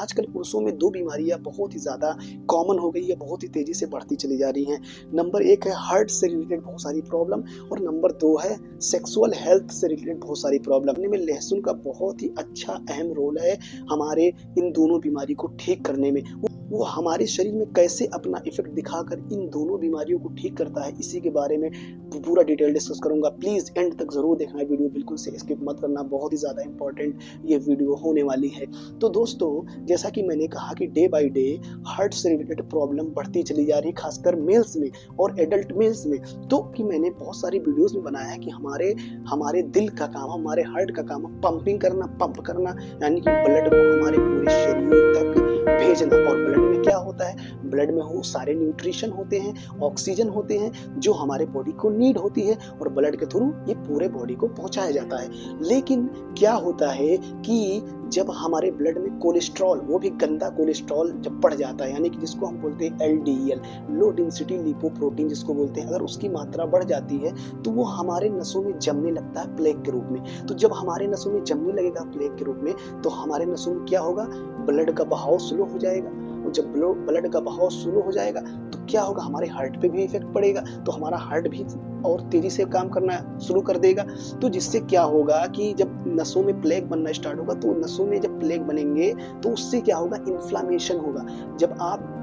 आजकल पुरुषों में 2 बीमारियाँ बहुत ही ज़्यादा कॉमन हो गई है, बहुत ही तेज़ी से बढ़ती चली जा रही हैं। नंबर 1 है हार्ट से रिलेटेड बहुत सारी प्रॉब्लम और नंबर 2 है सेक्सुअल हेल्थ से रिलेटेड बहुत सारी प्रॉब्लम। में लहसुन का बहुत ही अच्छा अहम रोल है हमारे इन दोनों बीमारी को ठीक करने में। वो हमारे शरीर में कैसे अपना इफ़ेक्ट दिखाकर इन दोनों बीमारियों को ठीक करता है, इसी के बारे में पूरा डिटेल डिस्कस करूँगा। प्लीज़ एंड तक ज़रूर देखना है वीडियो, बिल्कुल से स्किप मत करना, बहुत ही ज़्यादा इम्पोर्टेंट ये वीडियो होने वाली है। तो दोस्तों, जैसा कि मैंने कहा कि डे बाय डे हार्ट से रिलेटेड प्रॉब्लम बढ़ती चली जा रही है, खासकर मेल्स में और एडल्ट मेल्स में। तो कि मैंने बहुत सारी वीडियोज़ में बनाया है कि हमारे दिल का काम, हमारे हार्ट का काम पंपिंग करना, पंप करना, यानी कि ब्लड को हमारे पूरे शरीर तक भेजना। और ब्लड में क्या होता है? ब्लड में वो सारे न्यूट्रिशन होते हैं, ऑक्सीजन होते हैं जो हमारे बॉडी को नीड होती है और ब्लड के थ्रू ये पूरे बॉडी को पहुंचाया जाता है। लेकिन क्या होता है कि जब हमारे ब्लड में कोलेस्ट्रॉल, वो भी गंदा कोलेस्ट्रॉल जब बढ़ जाता है, यानी कि जिसको हम बोलते हैं एलडीएल, लो डेंसिटी लिपोप्रोटीन जिसको बोलते हैं, अगर उसकी मात्रा बढ़ जाती है तो वो हमारे नसों में जमने लगता है प्लेग के रूप में। तो जब हमारे नसों में जमने लगेगा प्लेग के रूप में, तो हमारे नसों में क्या होगा? ब्लड का बहाव स्लो हो जाएगा। और जब ब्लड का बहाव स्लो हो जाएगा तो क्या होगा? हमारे हार्ट पे भी इफेक्ट पड़ेगा, तो हमारा हार्ट भी और तेजी से काम करना शुरू कर देगा। तो जिससे क्या होगा कि जब नसों में प्लेग बनना स्टार्ट होगा, तो नसों में जब प्लेग बनेंगे तो उससे क्या होगा? इन्फ्लामेशन होगा। जब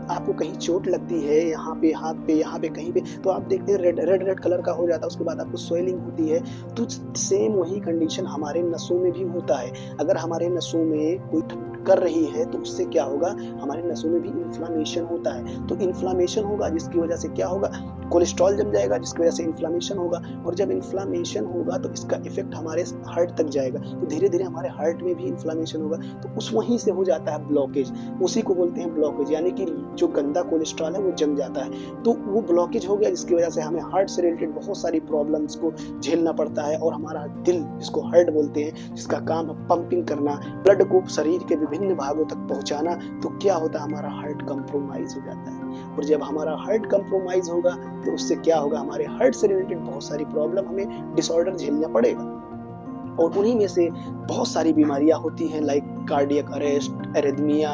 आपको कहीं चोट लगती है, यहाँ पे, हाथ पे, यहाँ पे, कहीं पे, तो आप देखते हैं रेड कलर का हो जाता है, उसके बाद आपको स्वेलिंग होती है। तो सेम वही कंडीशन हमारे नसों में भी होता है। अगर हमारे नसों में कोई कर रही है तो उससे क्या होगा? हमारे नसों में भी इन्फ्लामेशन होता है। तो इन्फ्लामेशन होगा जिसकी वजह से क्या होगा? कोलेस्ट्रॉल जम जाएगा जिसकी वजह से इन्फ्लामेशन होगा, और जब इन्फ्लामेशन होगा तो इसका इफेक्ट हमारे हार्ट तक जाएगा, तो धीरे धीरे हमारे हार्ट में भी इन्फ्लामेशन होगा, तो उस वहीं से हो जाता है ब्लॉकेज। उसी को बोलते हैं ब्लॉकेज, यानी कि जो गंदा कोलेस्ट्रॉल है वो जम जाता है, तो वो ब्लॉकेज हो गया, जिसकी वजह से हमें हार्ट से रिलेटेड बहुत सारी प्रॉब्लम्स को झेलना पड़ता है। और हमारा दिल, जिसको हार्ट बोलते हैं, जिसका काम है पंपिंग करना, ब्लड को शरीर के विभिन्न भागों तक पहुंचाना, तो क्या होता है? हमारा हार्ट कंप्रोमाइज हो जाता है। और जब हमारा हार्ट कंप्रोमाइज होगा तो उससे क्या होगा? हमारे हार्ट से रिलेटेड बहुत सारी प्रॉब्लम, हमें डिसऑर्डर झेलना पड़ेगा। और उन्हीं में से बहुत सारी बीमारियां होती हैं, लाइक कार्डियक अरेस्ट, एरिथमिया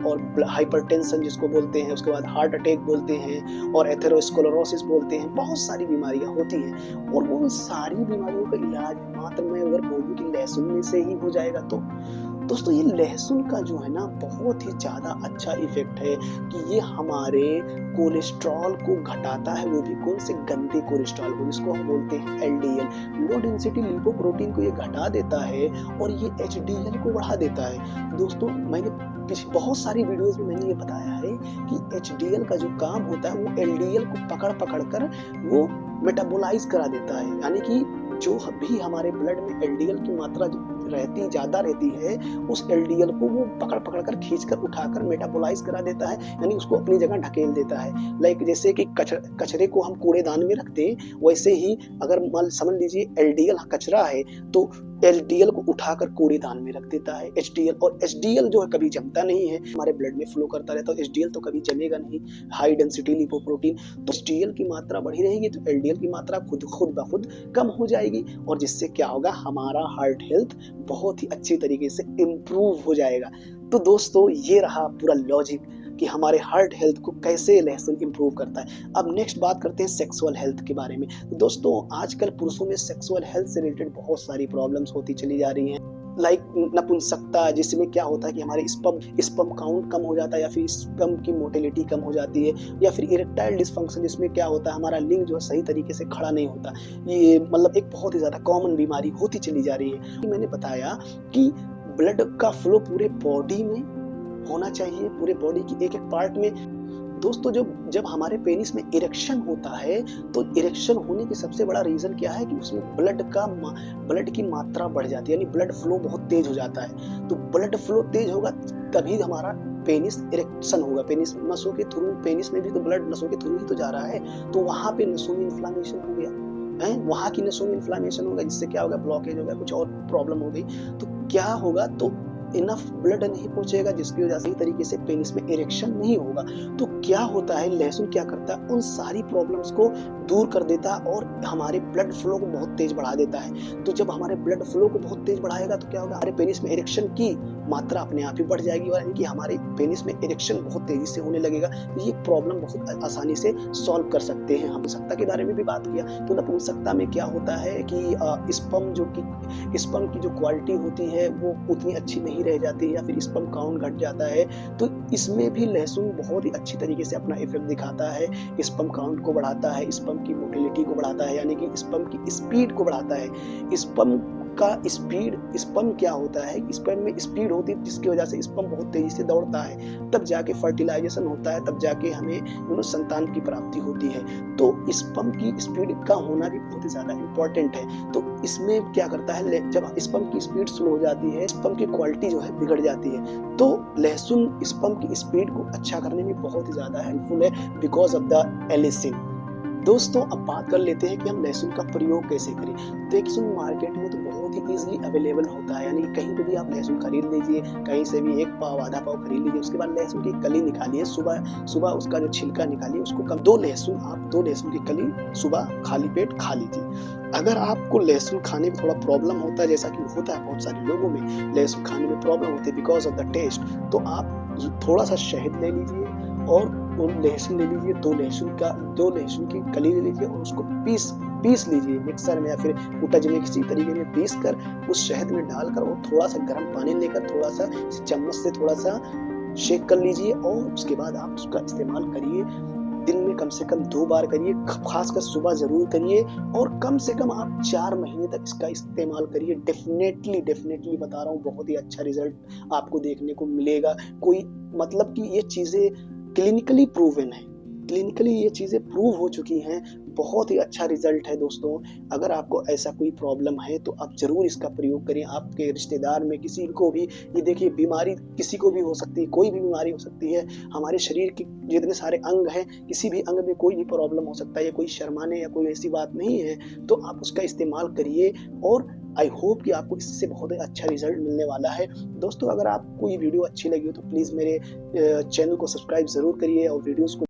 और हाइपरटेंशन जिसको बोलते हैं, उसके बाद हार्ट अटैक बोलते हैं और एथेरोस्क्लेरोसिस बोलते हैं। बहुत सारी बीमारियां होती हैं, और वो सारी बीमारियों का इलाज मात्र मैं अगर बोलूं कि लहसुन में से ही हो जाएगा, तो दोस्तों ये लहसुन का जो है ना बहुत ही ज़्यादा अच्छा इफेक्ट है कि ये हमारे कोलेस्ट्रॉल को घटाता है, वो भी कौन से? गंदे कोलेस्ट्रॉल को, जिसको हम बोलते हैं एलडीएल, लो डेंसिटी लिपोप्रोटीन को ये घटा देता है और ये एचडीएल को बढ़ा देता है। दोस्तों, मैंने बहुत सारी वीडियोस में मैंने ये बताया है कि एचडीएल का जो काम होता है वो एलडीएल को पकड़ कर वो मेटाबोलाइज करा देता है, यानी कि जो भी हमारे ब्लड में एलडीएल की मात्रा ज़्यादा रहती है, उस एलडीएल को वो पकड़ कर खींचकर उठाकर मेटाबोलाइज करा देता है, यानी उसको अपनी जगह ढकेल देता है। लाइक जैसे कि कचरे को हम कूड़ेदान में रखते हैं, वैसे ही अगर समझ लीजिए एलडीएल कचरा है, तो एलडीएल को उठाकर कूड़ेदान में रख देता है एचडीएल। और एचडीएल जो है कभी जमता नहीं है, हमारे ब्लड में फ्लो करता रहता है, एचडीएल तो कभी जमेगा नहीं, हाई डेंसिटी लिपोप्रोटीन। तो एचडीएल की मात्रा बढ़ी रहेगी तो एलडीएल की मात्रा खुद ब खुद कम हो जाएगी, और जिससे क्या होगा? हमारा हार्ट हेल्थ बहुत ही अच्छी तरीके से इम्प्रूव हो जाएगा। तो दोस्तों, ये रहा पूरा लॉजिक कि हमारे हार्ट हेल्थ को कैसे लहसुन इम्प्रूव करता है। अब नेक्स्ट बात करते हैं सेक्सुअल हेल्थ के बारे में। तो दोस्तों, आजकल पुरुषों में सेक्सुअल हेल्थ से रिलेटेड बहुत सारी प्रॉब्लम्स होती चली जा रही हैं, लाइक नपुंसकता, जिसमें क्या होता है कि हमारे स्पर्म काउंट कम हो जाता है, या फिर स्पर्म की मोटिलिटी कम हो जाती है, या फिर इरेक्टाइल डिसफंक्शन, जिसमें क्या होता है हमारा लिंग जो है सही तरीके से खड़ा नहीं होता। ये मतलब एक बहुत ही ज़्यादा कॉमन बीमारी होती चली जा रही है। मैंने बताया कि ब्लड का फ्लो पूरे बॉडी में होना चाहिए, पूरे बॉडी की एक एक पार्ट में। दोस्तों, जब हमारे पेनिस में इरेक्शन होता है, तो इरेक्शन होने की सबसे बड़ा रीज़न क्या है कि उसमें ब्लड की मात्रा बढ़ जाती है, यानी ब्लड फ्लो बहुत तेज हो जाता है। तो ब्लड फ्लो तेज होगा तभी हमारा पेनिस इरेक्शन होगा। पेनिस नसों के थ्रू, पेनिस में भी तो ब्लड नसों के थ्रू ही तो जा रहा है, तो वहाँ पे नसों में इन्फ्लामेशन हो गया है, वहाँ की नसों में इन्फ्लामेशन होगा, जिससे क्या होगा? ब्लॉकेज हो गया, कुछ और प्रॉब्लम हो गई, तो क्या होगा? तो इनफ ब्लड नहीं पहुंचेगा, जिसकी वजह से सही तरीके से पेनिस में इरेक्शन नहीं होगा। तो क्या होता है, लहसुन क्या करता है, उन सारी प्रॉब्लम्स को दूर कर देता है और हमारे ब्लड फ्लो को बहुत तेज बढ़ा देता है। तो जब हमारे ब्लड फ्लो को बहुत तेज बढ़ाएगा तो क्या होगा, हमारे पेनिस में इरेक्शन की मात्रा अपने आप ही बढ़ जाएगी और इनकी हमारे पेनिस में इरेक्शन बहुत तेजी से होने लगेगा। तो ये प्रॉब्लम बहुत आसानी से सॉल्व कर सकते हैं। हम नपुंसकता के बारे में भी बात किया, तो नपुंसकता में क्या होता है कि स्पर्म की जो क्वालिटी होती है वो उतनी अच्छी नहीं रह जाती या फिर स्पर्म काउंट घट जाता है। तो इसमें भी लहसुन बहुत ही अच्छी तरीके से अपना इफेक्ट दिखाता है। स्पर्म काउंट को बढ़ाता है, स्पर्म की मोटिलिटी को बढ़ाता है, यानी कि स्पर्म की स्पीड को बढ़ाता है। स्पर्म का स्पर्म क्या होता है, स्पर्म में स्पीड होती है जिसकी वजह से स्पर्म बहुत तेजी से दौड़ता है, तब जाके फर्टिलाइजेशन होता है, तब जाके हमें संतान की प्राप्ति होती है। तो स्पर्म की स्पीड का होना भी बहुत ही ज्यादा इंपॉर्टेंट है। तो इसमें क्या करता है, जब स्पर्म की स्पीड स्लो हो जाती है, स्पर्म की क्वालिटी जो है बिगड़ जाती है। तो लहसुन स्पर्म की स्पीड को अच्छा करने में बहुत ही ज्यादा हेल्पफुल है बिकॉज ऑफ द एलिसिन। दोस्तों अब बात कर लेते हैं कि हम लहसुन का प्रयोग कैसे करें। लहसुन मार्केट में तो बहुत ही इजीली अवेलेबल होता है, यानी कहीं पे भी आप लहसुन खरीद लीजिए, कहीं से भी 1 पाव आधा पाव खरीद लीजिए। उसके बाद लहसुन की कली निकालिए, सुबह उसका जो छिलका निकालिए, उसको कम 2 लहसुन की कली सुबह खाली पेट खा लीजिए। अगर आपको लहसुन खाने में थोड़ा प्रॉब्लम होता है, जैसा कि होता है बहुत सारे लोगों में लहसुन खाने में प्रॉब्लम होती है बिकॉज ऑफ द टेस्ट, तो आप थोड़ा सा शहद ले लीजिए और लहसुन ले लीजिए, 2 लहसुन की कली ले लीजिए और उसको पीस लीजिए मिक्सर में या फिर कुटज में, किसी तरीके में पीस कर उस शहद में डालकर और थोड़ा सा गर्म पानी लेकर थोड़ा सा चम्मच से थोड़ा सा शेक कर लीजिए और उसके बाद आप उसका इस्तेमाल करिए। दिन में कम से कम 2 बार करिए, खासकर सुबह जरूर करिए और कम से कम आप 4 महीने तक इसका इस्तेमाल करिए। डेफिनेटली बता रहा हूँ, बहुत ही अच्छा रिजल्ट आपको देखने को मिलेगा। कोई मतलब कि ये चीजें क्लिनिकली प्रूवन है, क्लिनिकली ये चीजें प्रूव हो चुकी हैं। बहुत ही अच्छा रिजल्ट है दोस्तों। अगर आपको ऐसा कोई प्रॉब्लम है तो आप जरूर इसका प्रयोग करें। आपके रिश्तेदार में किसी को भी, ये देखिए बीमारी किसी को भी हो सकती है, कोई भी बीमारी हो सकती है। हमारे शरीर के जितने सारे अंग हैं, किसी भी अंग में कोई भी प्रॉब्लम हो सकता है, या कोई शर्माने या कोई ऐसी बात नहीं है, तो आप उसका इस्तेमाल करिए और आई होप कि आपको इससे बहुत ही अच्छा रिजल्ट मिलने वाला है। दोस्तों अगर आपको ये वीडियो अच्छी लगी हो तो प्लीज़ मेरे चैनल को सब्सक्राइब ज़रूर करिए और वीडियोज़ को